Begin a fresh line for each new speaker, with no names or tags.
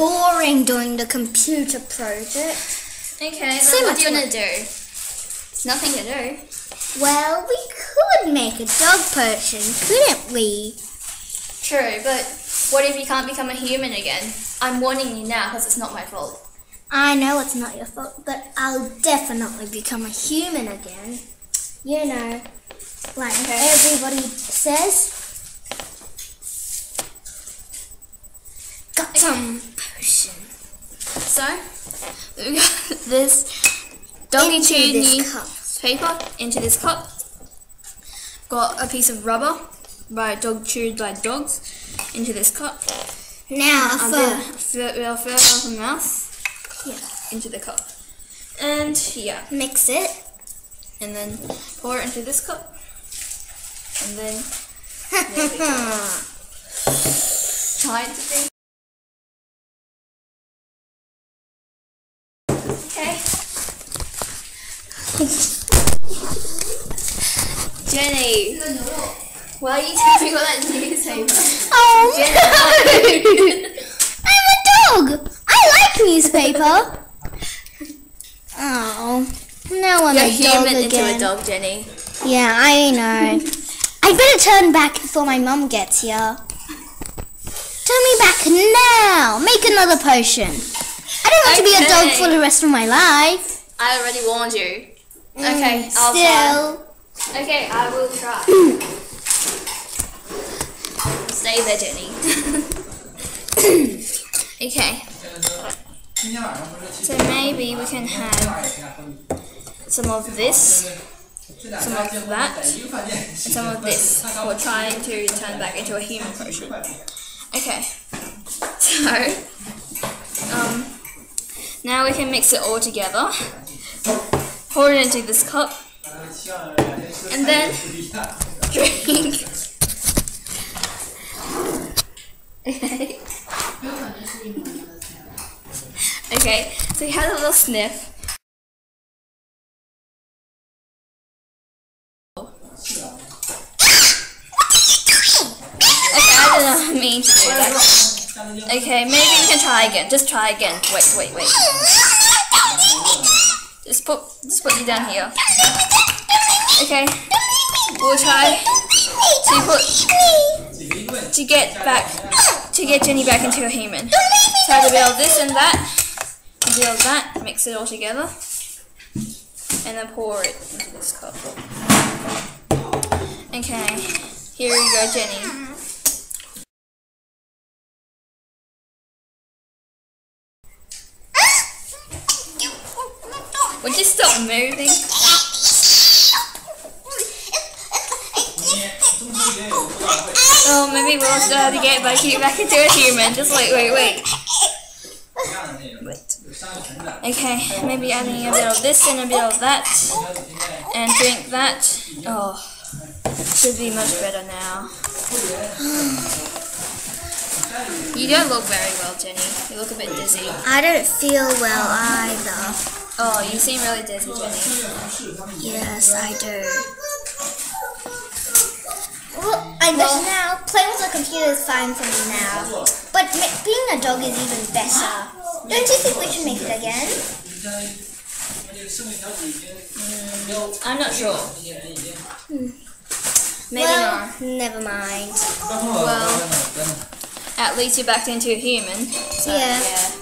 boring doing the computer project.
Okay,
So
then what
much
do you want to do? There's nothing to do.
Well, we could make a dog potion, couldn't we?
True, but what if you can't become a human again? I'm warning you now because it's not my fault.
I know it's not your fault, but I'll definitely become a human again. You know, like everybody says. Got some potion.
So, we got this doggy
Into
chew
this cup.
paper into this cup. Got a piece of rubber by Dog Chewed by Dogs into this cup.
Now,
We'll fill out the mouth into the cup. And yeah,
mix it.
and then pour it into this cup. And then there we go. Trying to think. Okay. Jenny, why are you tapping on that newspaper?
Oh,
Jenny.
I'm a dog. I like newspaper. Oh, now I'm
You're
a dog
human
again.
into a dog, Jenny.
Yeah, I know. I better turn back before my mum gets here. Turn me back now. Make another potion. I don't want to be a dog
Okay.
for the rest of my life.
I already warned you. Okay, I'll try.
Still.
Okay, I will try. Stay there, Jenny. Okay. So maybe we can have some of this, some of that, and some of this. We're trying to turn back into a human potion. Okay. So, now we can mix it all together. Pour it into this cup. And then drink. Okay. Okay, so he had a little sniff. Okay, I don't mean to do that. Okay, maybe we can try again. Just try again. Wait. Just put you down here. Okay. We'll try to get Jenny back into a human. Try to build this and that. Build that, mix it all together, and then pour it into this cup. Okay, here you go, Jenny. Would you stop moving? Oh, maybe we'll start to get you back into a human. Just wait. Okay, maybe adding a bit of this and a bit of that, and drink that. Oh, should be much better now. You don't look very well, Jenny. You look a bit dizzy.
I don't feel well either.
Oh, you seem really dizzy, Jenny.
Yes, I do. Well, now playing with the computer is fine for me now. But being a dog is even better. Don't you think we should make it again?
I'm not sure. Maybe
well,
not.
Never mind.
Well, at least you're back into a human. So,
Yeah.